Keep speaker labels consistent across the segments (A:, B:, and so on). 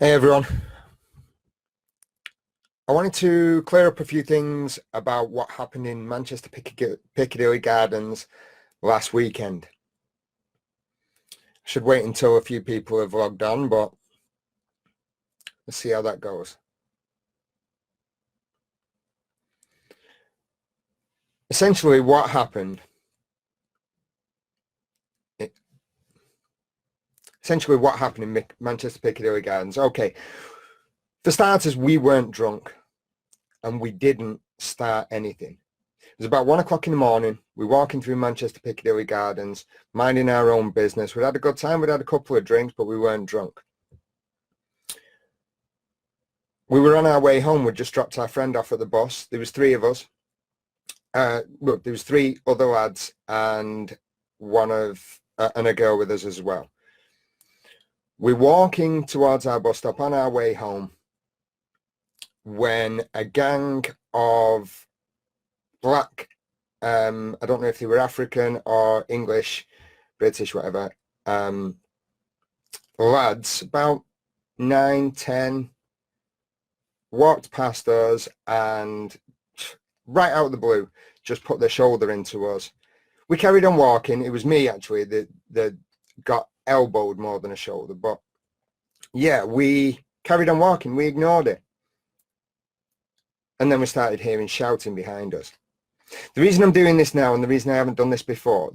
A: Hey everyone, I wanted to clear up a few things about what happened in Manchester Piccadilly Gardens last weekend. I should wait until a few people have logged on, but let's see how that goes. Essentially what happened, in Manchester Piccadilly Gardens. Okay, for starters, we weren't drunk and we didn't start anything. It was about 1 o'clock in the morning. We were walking through Manchester Piccadilly Gardens, minding our own business. We'd had a good time. We'd had a couple of drinks, but we weren't drunk. We were on our way home. We just dropped our friend off at the bus. There was three of us. Look, there was three other lads and and a girl with us as well. We're walking towards our bus stop on our way home when a gang of black, I don't know if they were African or English, British, whatever, lads, about 9, 10, walked past us and right out of the blue, just put their shoulder into us. We carried on walking. It was me, actually, that got elbowed more than a shoulder. But, yeah, we carried on walking. We ignored it. And then we started hearing shouting behind us. The reason I'm doing this now and the reason I haven't done this before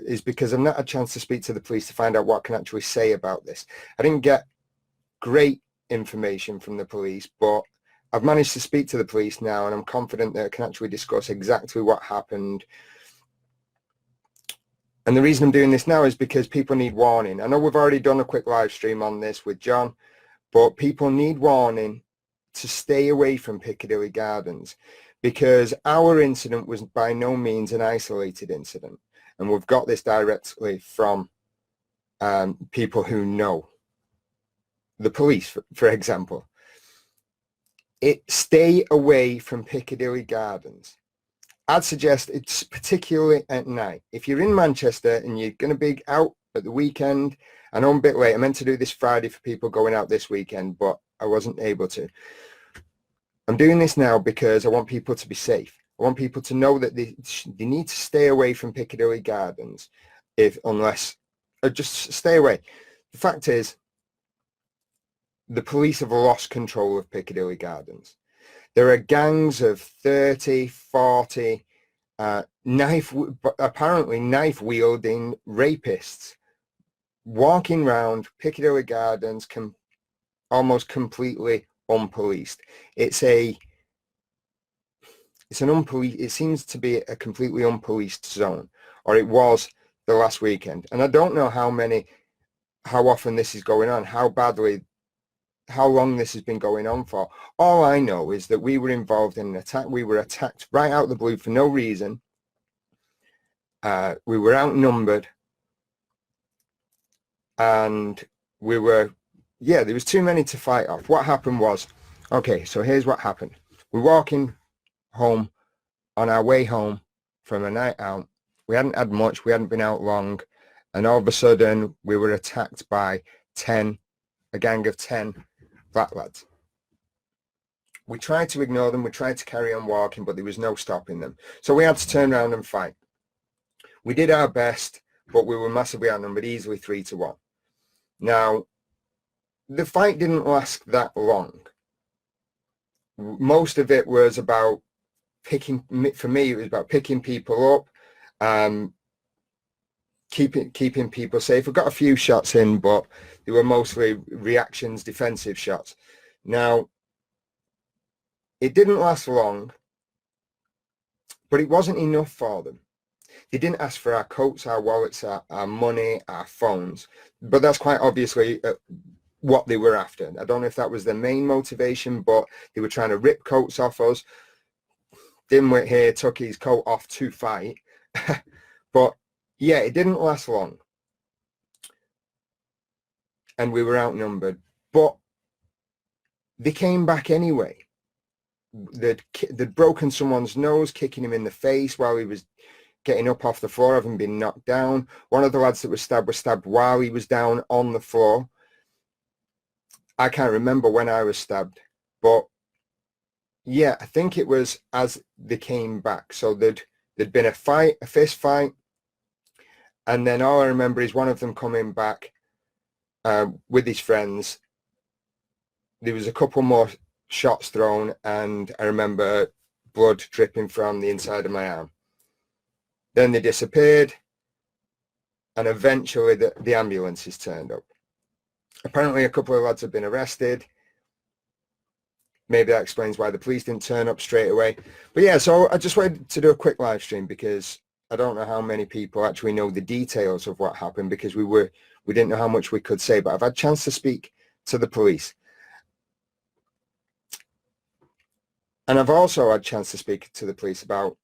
A: is because I've not had a chance to speak to the police to find out what I can actually say about this. I didn't get great information from the police, but I've managed to speak to the police now, and I'm confident that I can actually discuss exactly what happened. And the reason I'm doing this now is because people need warning. I know we've already done a quick live stream on this with John, but people need warning to stay away from Piccadilly Gardens, because our incident was by no means an isolated incident. And we've got this directly from people who know. The police, for example. Stay away from Piccadilly Gardens. I'd suggest it's particularly at night. If you're in Manchester and you're going to be out at the weekend, I know I'm a bit late. I meant to do this Friday for people going out this weekend, but I wasn't able to. I'm doing this now because I want people to be safe. I want people to know that they need to stay away from Piccadilly Gardens, just stay away. The fact is, the police have lost control of Piccadilly Gardens. There are gangs of 30, 40 apparently knife-wielding rapists walking around Piccadilly Gardens almost completely unpoliced. It seems to be a completely unpoliced zone, or it was the last weekend. And I don't know how often this is going on, how long this has been going on for. All I know is that we were involved in an attack. We were attacked right out of the blue for no reason. We were outnumbered, and there was too many to fight off. What happened was, okay, so here's what happened. We're walking home on our way home from a night out. We hadn't had much. We hadn't been out long. And all of a sudden, we were attacked by a gang of 10 black lads. We tried to ignore them. We tried to carry on walking, but there was no stopping them. So we had to turn around and fight. We did our best, but we were massively outnumbered, easily 3-1. Now, the fight didn't last that long. Most of it was about for me, it was about picking people up, keeping people safe. We got a few shots in, but they were mostly reactions, defensive shots. Now, it didn't last long, but it wasn't enough for them. They didn't ask for our coats, our wallets, our money, our phones, but that's quite obviously what they were after. I don't know if that was their main motivation, but they were trying to rip coats off us. Dimwit here took his coat off to fight. But yeah, it didn't last long. And we were outnumbered. But they came back anyway. They'd broken someone's nose, kicking him in the face while he was getting up off the floor, having been knocked down. One of the lads that was stabbed while he was down on the floor. I can't remember when I was stabbed, but yeah, I think it was as they came back. So there'd been a fight, a fist fight, and then all I remember is one of them coming back with his friends. There was a couple more shots thrown, and I remember blood dripping from the inside of my arm. Then they disappeared, and eventually the ambulances turned up. Apparently a couple of lads have been arrested. Maybe that explains why the police didn't turn up straight away. But yeah, so I just wanted to do a quick live stream because I don't know how many people actually know the details of what happened, because we didn't know how much we could say, but I've had a chance to speak to the police. And I've also had a chance to speak to the police about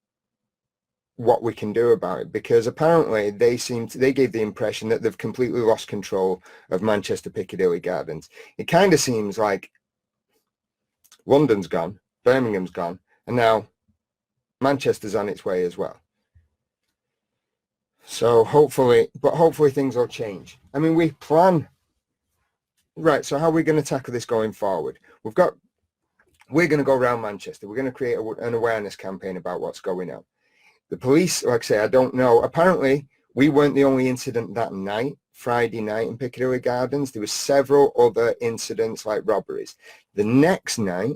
A: what we can do about it, because apparently they gave the impression that they've completely lost control of Manchester Piccadilly Gardens. It kind of seems like London's gone, Birmingham's gone, and now Manchester's on its way as well. So hopefully things will change. I mean, we plan, right, so how are we going to tackle this going forward? We're going to go around Manchester. We're going to create an awareness campaign about what's going on. The police, like I say, I don't know. Apparently, we weren't the only incident that night, Friday night in Piccadilly Gardens. There were several other incidents like robberies. The next night,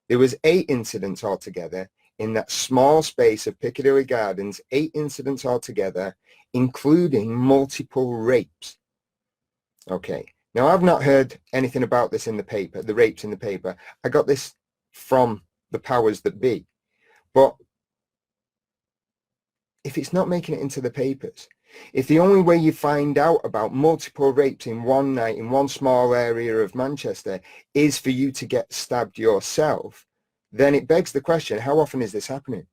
A: there was 8 incidents altogether in that small space of Piccadilly Gardens, 8 incidents altogether, including multiple rapes. Okay. Now, I've not heard anything about this in the paper, the rapes in the paper. I got this from the powers that be. But if it's not making it into the papers, if the only way you find out about multiple rapes in one night in one small area of Manchester is for you to get stabbed yourself, then it begs the question, how often is this happening?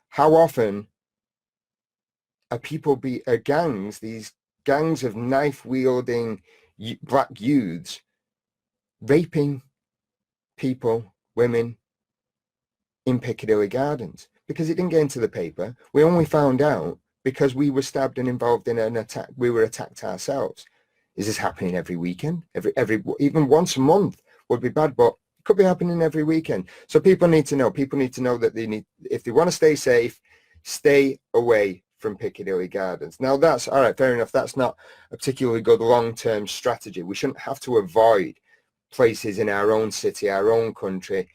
A: How often are gangs, these gangs of knife-wielding black youths, raping people, women, in Piccadilly Gardens? Because it didn't get into the paper. We only found out because we were stabbed and involved in an attack. We were attacked ourselves. Is this happening every weekend? Even once a month would be bad, but it could be happening every weekend. So people need to know. People need to know that if they want to stay safe, stay away from Piccadilly Gardens. Now that's all right. Fair enough. That's not a particularly good long-term strategy. We shouldn't have to avoid places in our own city, our own country,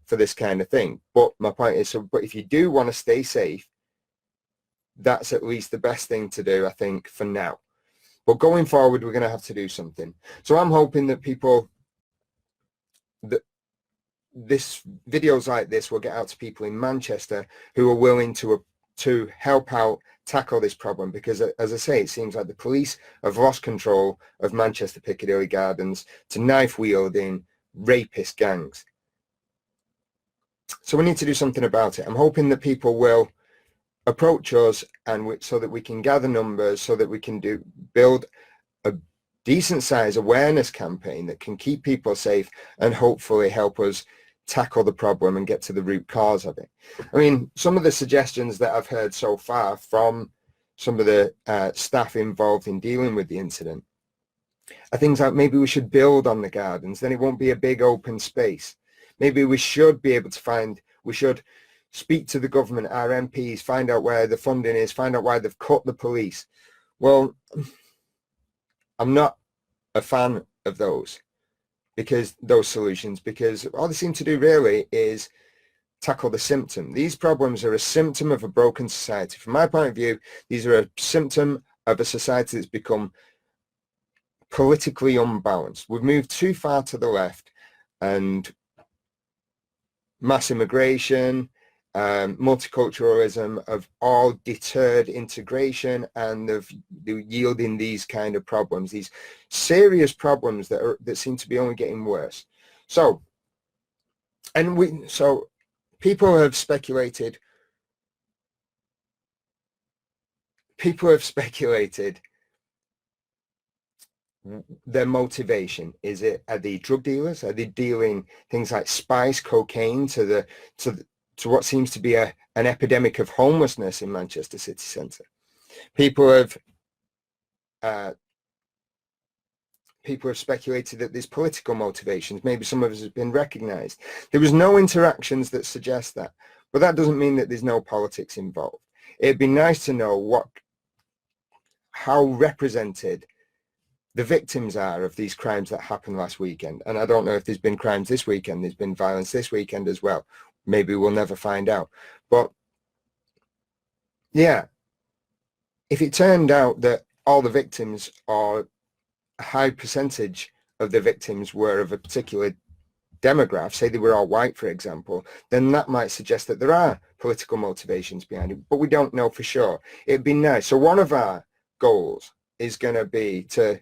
A: for this kind of thing. But my point is, but if you do want to stay safe, that's at least the best thing to do, I think, for now. But going forward, we're going to have to do something. So I'm hoping that videos like this will get out to people in Manchester who are willing to help out tackle this problem, because as I say, it seems like the police have lost control of Manchester Piccadilly Gardens to knife-wielding rapist gangs. So we need to do something about it. I'm hoping that people will approach us so that we can gather numbers, so that we can build a decent size awareness campaign that can keep people safe and hopefully help us tackle the problem and get to the root cause of it. I mean, some of the suggestions that I've heard so far from some of the staff involved in dealing with the incident are things like, maybe we should build on the gardens, then it won't be a big open space. Maybe we should be able to we should speak to the government, our MPs, find out where the funding is, find out why they've cut the police. Well, I'm not a fan of those solutions, because all they seem to do really is tackle the symptom. These problems are a symptom of a broken society. From my point of view, these are a symptom of a society that's become politically unbalanced. We've moved too far to the left, and mass immigration, multiculturalism have all deterred integration, and they're yielding these kind of problems, these serious problems that seem to be only getting worse. So people have speculated their motivation. Are they drug dealers? Are they dealing things like spice, cocaine to what seems to be an epidemic of homelessness in Manchester city centre? People have people have speculated that there's political motivations. Maybe some of us have been recognized. There was no interactions that suggest that, but that doesn't mean that there's no politics involved. It'd be nice to know how represented the victims are of these crimes that happened last weekend. And I don't know if there's been crimes this weekend. There's been violence this weekend as well. Maybe we'll never find out. But yeah, if it turned out that all the victims, or a high percentage of the victims, were of a particular demographic, say they were all white, for example, then that might suggest that there are political motivations behind it, but we don't know for sure. It'd be nice. So one of our goals is going to be to,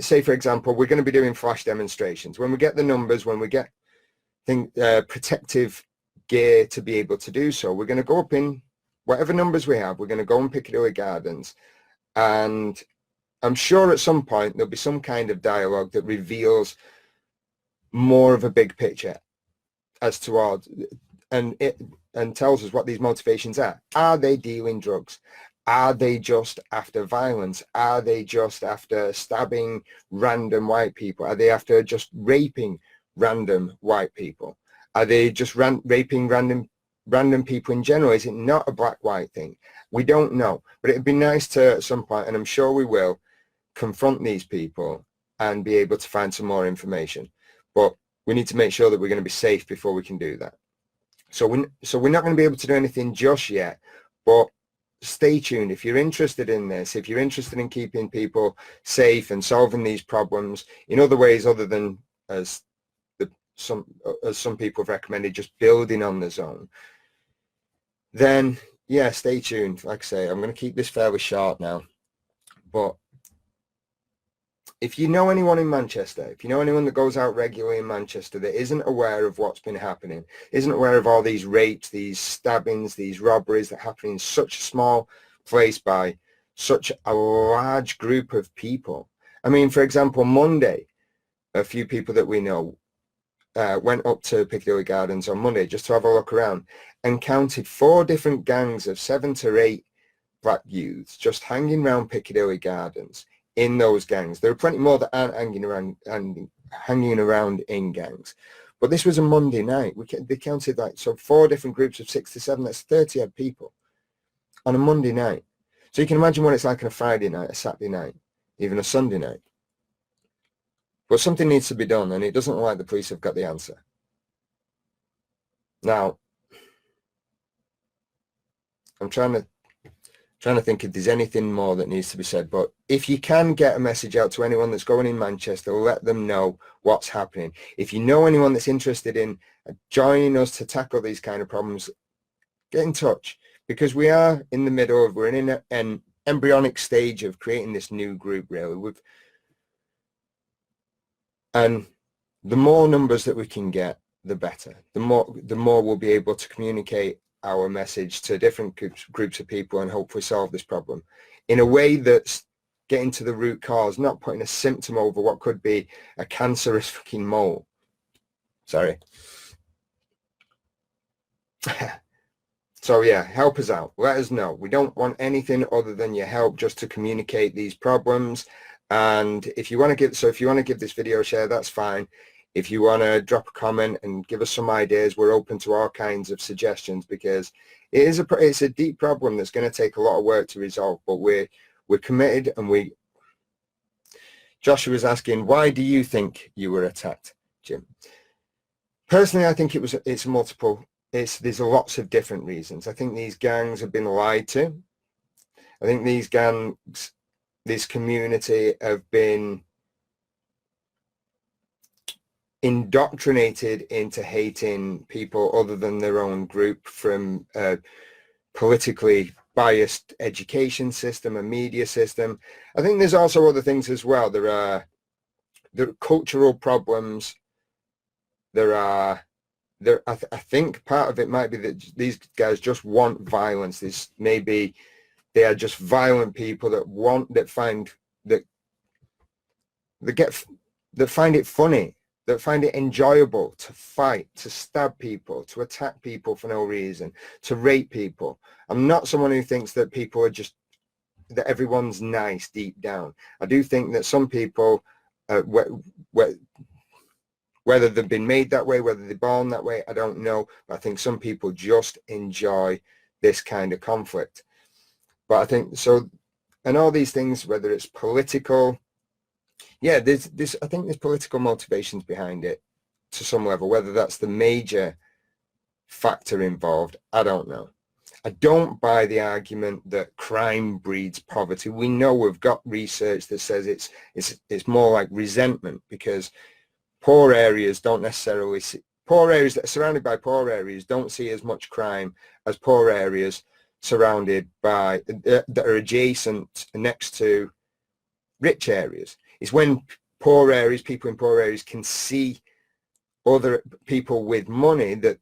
A: say, for example, we're going to be doing flash demonstrations. When we get the numbers, when we get protective gear to be able to do so, we're going to go up in whatever numbers we have, we're going to go in Piccadilly Gardens, and I'm sure at some point there'll be some kind of dialogue that reveals more of a big picture as to our, and tells us what these motivations are. Are they dealing drugs? Are they just after violence? Are they just after stabbing random white people? Are they after just raping random white people? Are they just raping random people in general? Is it not a black-white thing? We don't know, but it'd be nice to, at some point, and I'm sure we will, confront these people and be able to find some more information. But we need to make sure that we're going to be safe before we can do that. So we're not going to be able to do anything just yet, but stay tuned. If you're interested in this, if you're interested in keeping people safe and solving these problems in other ways other than as some people have recommended, just building on the zone, then yeah, stay tuned. Like I say, I'm going to keep this fairly short now, but if you know anyone in Manchester, if you know anyone that goes out regularly in Manchester that isn't aware of what's been happening, isn't aware of all these rapes, these stabbings, these robberies that happen in such a small place by such a large group of people. I mean, for example, Monday, a few people that we know went up to Piccadilly Gardens on Monday just to have a look around and counted 4 different gangs of 7 to 8 black youths just hanging around Piccadilly Gardens. In those gangs, there are plenty more that aren't hanging around in gangs, but this was a Monday night. They counted like, so 4 different groups of 6 to 7. That's 30 odd people on a Monday night. So you can imagine what it's like on a Friday night, a Saturday night, even a Sunday night. But something needs to be done, and it doesn't look like the police have got the answer. Now, I'm trying to think if there's anything more that needs to be said, but if you can get a message out to anyone that's going in Manchester, let them know what's happening. If you know anyone that's interested in joining us to tackle these kind of problems, get in touch, because we are in the middle of, we're in an embryonic stage of creating this new group, really. And the more numbers that we can get, the better. The more we'll be able to communicate our message to different groups of people and hopefully solve this problem in a way that's getting to the root cause, not putting a symptom over what could be a cancerous fucking mole. Sorry. So yeah, help us out. Let us know. We don't want anything other than your help, just to communicate these problems. And if you want to give this video a share, that's fine. If you want to drop a comment and give us some ideas, we're open to all kinds of suggestions, because it's a deep problem that's going to take a lot of work to resolve, but we're committed. And Joshua was asking, why do you think you were attacked, Jim? Personally, I think there's lots of different reasons. I think these gangs have been lied to. I think these gangs, this community, have been indoctrinated into hating people other than their own group from a politically biased education system, a media system. I think there's also other things as well. There are cultural problems. I think part of it might be that these guys just want violence. Maybe they are just violent people that find it funny, that find it enjoyable to fight, to stab people, to attack people for no reason, to rape people. I'm not someone who thinks that people are just that everyone's nice deep down. I do think that some people, whether they've been made that way, whether they're born that way, I don't know. But I think some people just enjoy this kind of conflict. But I think so, and all these things, whether it's political, yeah, I think there's political motivations behind it to some level. Whether that's the major factor involved, I don't know. I don't buy the argument that crime breeds poverty. We know we've got research that says it's more like resentment, because poor areas don't necessarily see, poor areas that are surrounded by poor areas don't see as much crime as poor areas surrounded by that are adjacent next to rich areas. It's when poor areas, people in poor areas can see other people with money that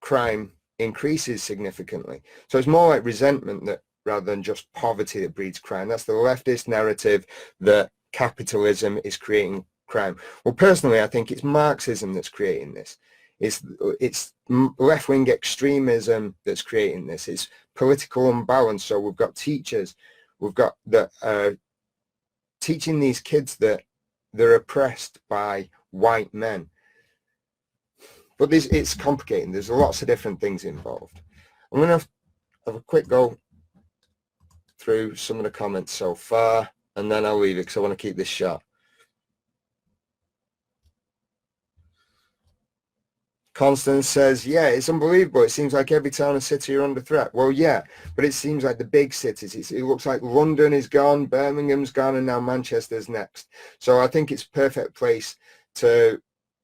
A: crime increases significantly. So it's more like resentment that rather than just poverty that breeds crime. That's the leftist narrative that capitalism is creating crime. Well, personally, I think it's Marxism that's creating this. It's left-wing extremism that's creating this. It's political imbalance. So we've got teachers, we've got that teaching these kids that they're oppressed by white men. But it's complicated. There's lots of different things involved. I'm going to have a quick go through some of the comments so far, and then I'll leave it because I want to keep this short. Constance says, yeah, it's unbelievable. It seems like every town and city are under threat. Well, yeah, but it seems like the big cities. It looks like London is gone, Birmingham's gone, and now Manchester's next. So I think it's a perfect place to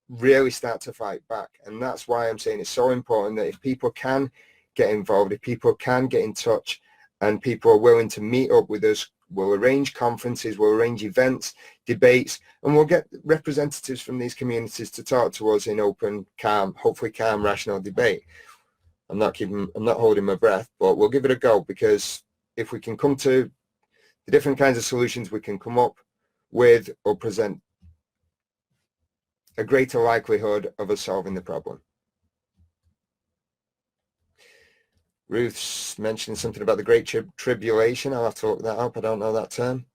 A: really start to fight back. And that's why I'm saying it's so important that if people can get involved, if people can get in touch, and people are willing to meet up with us, we'll arrange conferences, we'll arrange events, debates, and we'll get representatives from these communities to talk to us in open, calm, hopefully calm, rational debate. I'm not holding my breath, but we'll give it a go, because if we can come to the different kinds of solutions we can come up with or present, a greater likelihood of us solving the problem. Ruth's mentioning something about the Great Tribulation. I'll have to look that up. I don't know that term.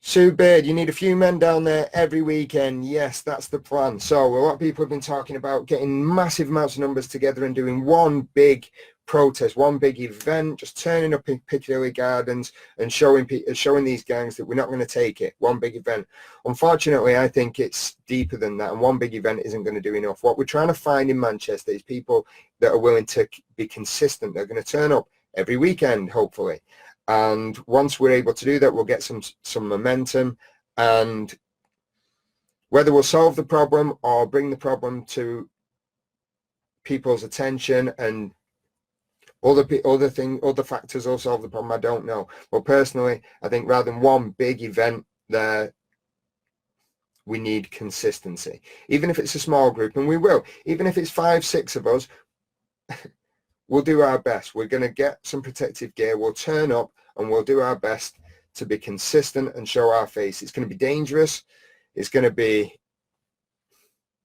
A: Sue Beard, you need a few men down there every weekend. Yes, that's the plan. So a lot of people have been talking about getting massive amounts of numbers together and doing one big protest, one big event, just turning up in Piccadilly Gardens and showing these gangs that we're not going to take it. One big event. Unfortunately, I think it's deeper than that, and one big event isn't going to do enough. What we're trying to find in Manchester is people that are willing to be consistent. They're going to turn up every weekend, hopefully. And once we're able to do that, we'll get some momentum, and whether we'll solve the problem or bring the problem to people's attention and other factors will solve the problem, I don't know. Well, personally, I think rather than one big event there, we need consistency. Even if it's a small group, and we will, even if it's 5, 6 of us, we'll do our best. We're going to get some protective gear. We'll turn up and we'll do our best to be consistent and show our face. It's going to be dangerous. It's going to be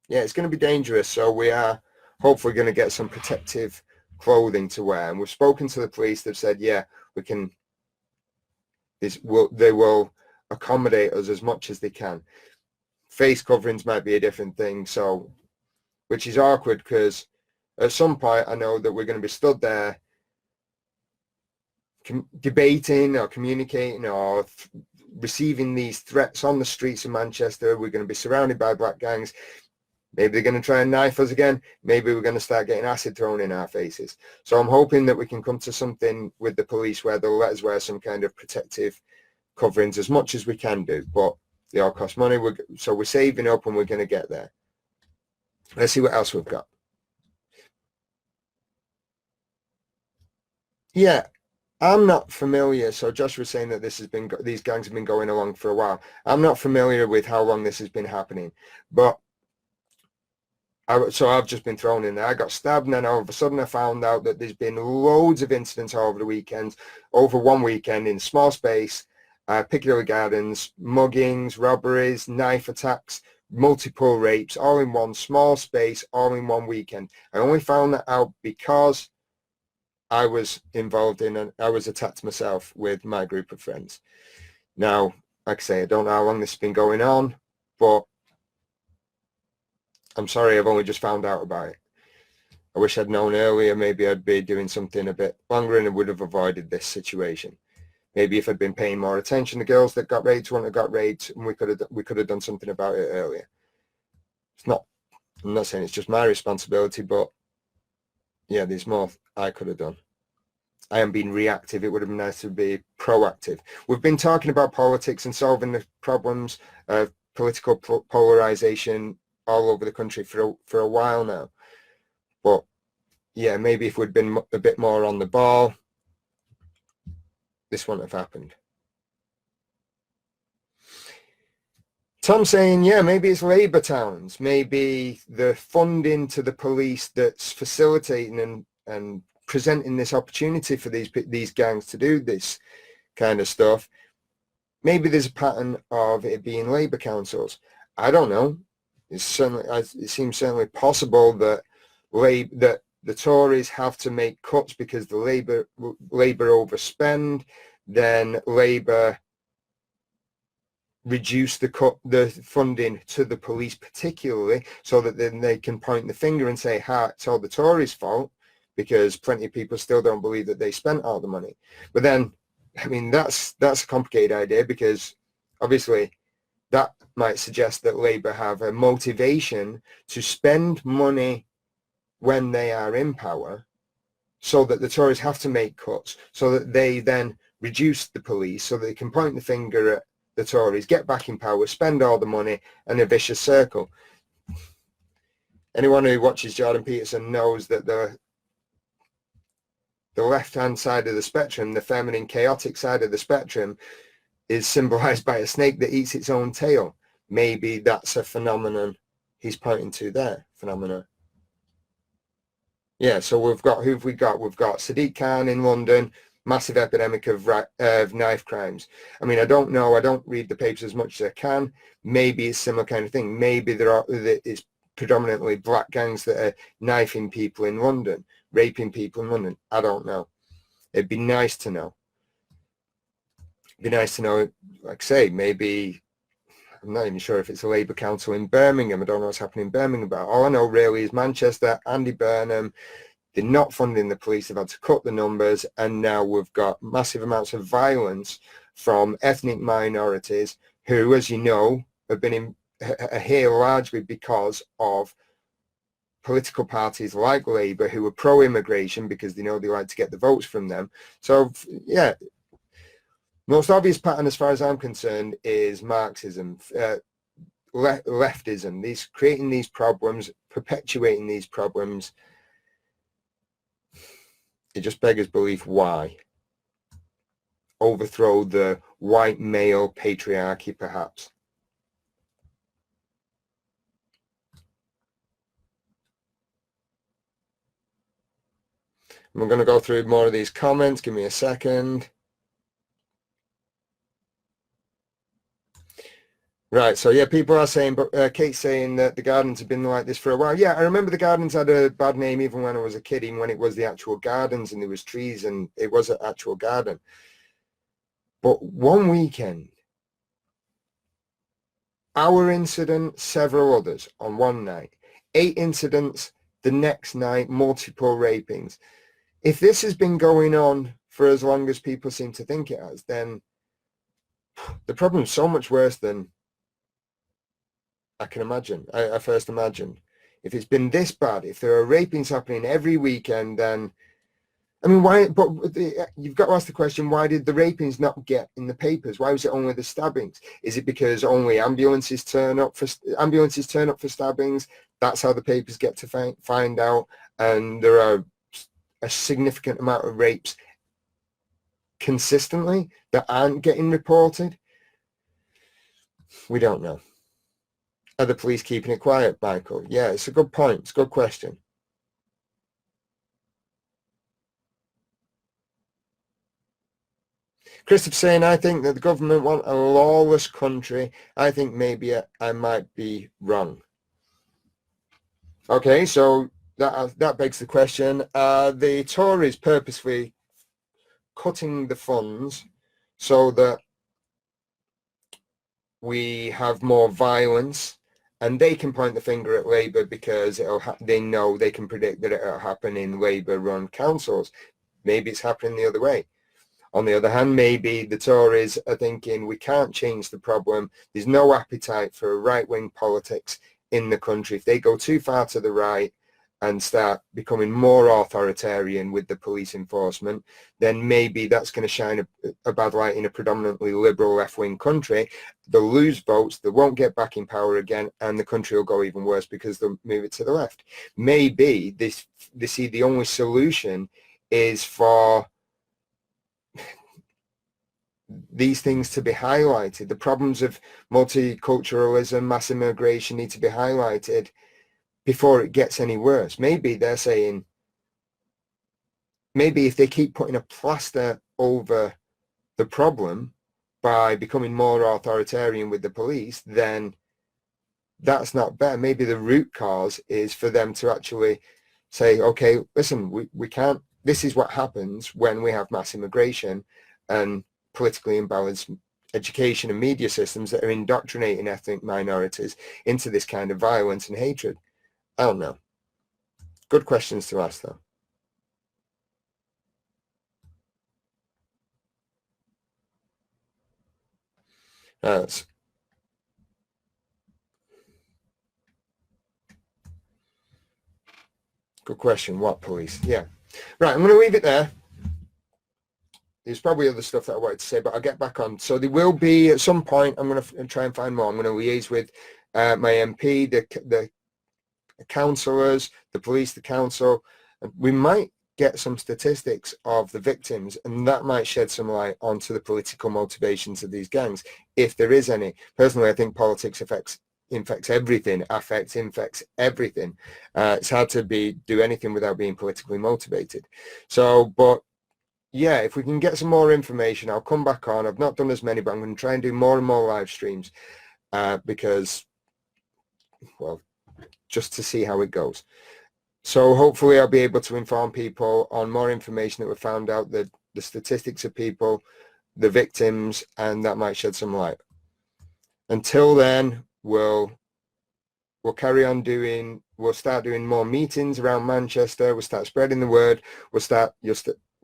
A: dangerous. So we are hopefully going to get some protective clothing to wear. And we've spoken to the police. They've said, yeah, we can. They will accommodate us as much as they can. Face coverings might be a different thing. So, which is awkward, because at some point I know that we're going to be stood there debating or communicating or receiving these threats on the streets of Manchester. We're going to be surrounded by black gangs. Maybe they're going to try and knife us again. Maybe we're going to start getting acid thrown in our faces. So I'm hoping that we can come to something with the police where they'll let us wear some kind of protective coverings as much as we can do. But they all cost money. So we're saving up and we're going to get there. Let's see what else we've got. Yeah, I'm not familiar. So Josh was saying that these gangs have been going along for a while. I'm not familiar with how long this has been happening, but so I've just been thrown in there. I got stabbed, and then all of a sudden I found out that there's been loads of incidents over the weekends, over one weekend in small space, Piccadilly Gardens, muggings, robberies, knife attacks, multiple rapes, all in one small space, all in one weekend. I only found that out because I was involved in, and I was attacked myself with my group of friends. Now, like I say, I don't know how long this has been going on, but I'm sorry I've only just found out about it. I wish I'd known earlier. Maybe I'd be doing something a bit longer and I would have avoided this situation. Maybe if I'd been paying more attention to girls that got raped when I got raped, and we could have done something about it earlier. I'm not saying it's just my responsibility, but yeah, there's more I could have done. I am being reactive. It would have been nice to be proactive. We've been talking about politics and solving the problems of political polarization all over the country for a while now. But yeah, maybe if we'd been a bit more on the ball, this wouldn't have happened. Tom saying, yeah, maybe it's Labour towns. Maybe the funding to the police that's facilitating and presenting this opportunity for these gangs to do this kind of stuff. Maybe there's a pattern of it being Labour councils. I don't know. It seems certainly possible that the Tories have to make cuts because the Labour overspend, then Labour reduce the funding to the police particularly, so that then they can point the finger and say, it's all the Tories' fault, because plenty of people still don't believe that they spent all the money. But then, I mean, that's a complicated idea, because obviously that might suggest that Labour have a motivation to spend money when they are in power, so that the Tories have to make cuts, so that they then reduce the police, so they can point the finger at the Tories, get back in power, spend all the money, and a vicious circle. Anyone who watches Jordan Peterson knows that the left-hand side of the spectrum, the feminine, chaotic side of the spectrum, is symbolized by a snake that eats its own tail. Maybe that's a phenomenon he's pointing to there. Phenomenon. Yeah, so we've got, who've we got? We've got Sadiq Khan in London, massive epidemic of knife crimes. I mean, I don't know. I don't read the papers as much as I can. Maybe it's a similar kind of thing. Maybe it's predominantly black gangs that are knifing people in London, raping people in London. I don't know. It'd be nice to know. It'd be nice to know, like I say, maybe, I'm not even sure if it's a Labour council in Birmingham. I don't know what's happening in Birmingham about. All I know really is Manchester, Andy Burnham, they're not funding the police. They've had to cut the numbers, and now we've got massive amounts of violence from ethnic minorities who, as you know, have been here largely because of political parties like Labour, who are pro-immigration because they know they like to get the votes from them. So, yeah, most obvious pattern as far as I'm concerned is Marxism, leftism, creating these problems, perpetuating these problems. It just beggars belief why. Overthrow the white male patriarchy, perhaps. I'm going to go through more of these comments. Give me a second. Right, so yeah, people are saying, but Kate's saying that the Gardens have been like this for a while. Yeah, I remember the Gardens had a bad name even when I was a kid, even when it was the actual Gardens and there was trees and it was an actual garden. But one weekend, our incident, several others on one night, 8 incidents the next night, multiple rapings. If this has been going on for as long as people seem to think it has, then the problem's so much worse than I can imagine. I first imagined. If it's been this bad, if there are rapings happening every weekend, then I mean, why? But you've got to ask the question: why did the rapings not get in the papers? Why was it only the stabbings? Is it because only ambulances turn up for stabbings? That's how the papers get to find out, and there are a significant amount of rapes consistently that aren't getting reported. We don't know. Are the police keeping it quiet, Michael? Yeah, it's a good point. It's a good question. Christopher saying, I think that the government want a lawless country. I think maybe I might be wrong. Okay, so that begs the question, are the Tories purposely cutting the funds so that we have more violence, and they can point the finger at Labour because they know they can predict that it'll happen in Labour-run councils? Maybe it's happening the other way. On the other hand, maybe the Tories are thinking we can't change the problem. There's no appetite for right-wing politics in the country. If they go too far to the right and start becoming more authoritarian with the police enforcement, then maybe that's going to shine a bad light in a predominantly liberal left-wing country. They'll lose votes, they won't get back in power again, and the country will go even worse because they'll move it to the left. Maybe they see the only solution is for these things to be highlighted. The problems of multiculturalism, mass immigration need to be highlighted before it gets any worse. Maybe they're saying, maybe if they keep putting a plaster over the problem by becoming more authoritarian with the police, then that's not better. Maybe the root cause is for them to actually say, okay, listen, we can't, this is what happens when we have mass immigration and politically imbalanced education and media systems that are indoctrinating ethnic minorities into this kind of violence and hatred. I don't know. Good questions to ask, though. That's good question. What police? Yeah. Right, I'm going to leave it there. There's probably other stuff that I wanted to say, but I'll get back on. So there will be, at some point, I'm going to try and find more. I'm going to liaise with my MP, the councillors, the police, the council. We might get some statistics of the victims, and that might shed some light onto the political motivations of these gangs, if there is any. Personally, I think politics infects everything. It's hard to do anything without being politically motivated. So, but yeah, if we can get some more information, I'll come back on. I've not done as many, but I'm going to try and do more and more live streams because, well, just to see how it goes. So hopefully I'll be able to inform people on more information that we found out, the statistics of people, the victims, and that might shed some light. Until then, we'll carry on we'll start doing more meetings around Manchester. We'll start spreading the word. You'll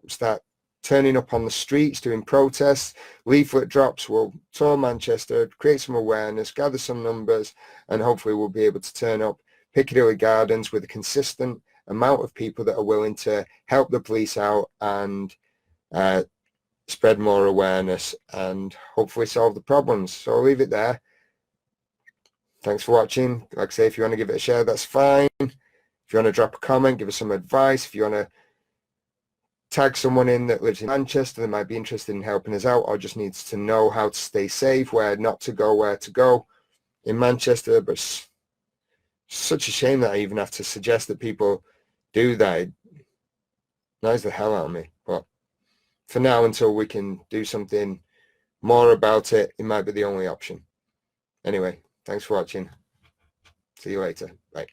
A: start turning up on the streets, doing protests, leaflet drops. We'll tour Manchester, create some awareness, gather some numbers, and hopefully we'll be able to turn up Piccadilly Gardens with a consistent amount of people that are willing to help the police out and spread more awareness and hopefully solve the problems. So I'll leave it there. Thanks for watching. Like I say, if you want to give it a share, that's fine. If you want to drop a comment, give us some advice. If you want to tag someone in that lives in Manchester that might be interested in helping us out or just needs to know how to stay safe, where not to go, where to go in Manchester. But it's such a shame that I even have to suggest that people do that. It annoys the hell out of me. But for now, until we can do something more about it, it might be the only option. Anyway, thanks for watching. See you later. Bye.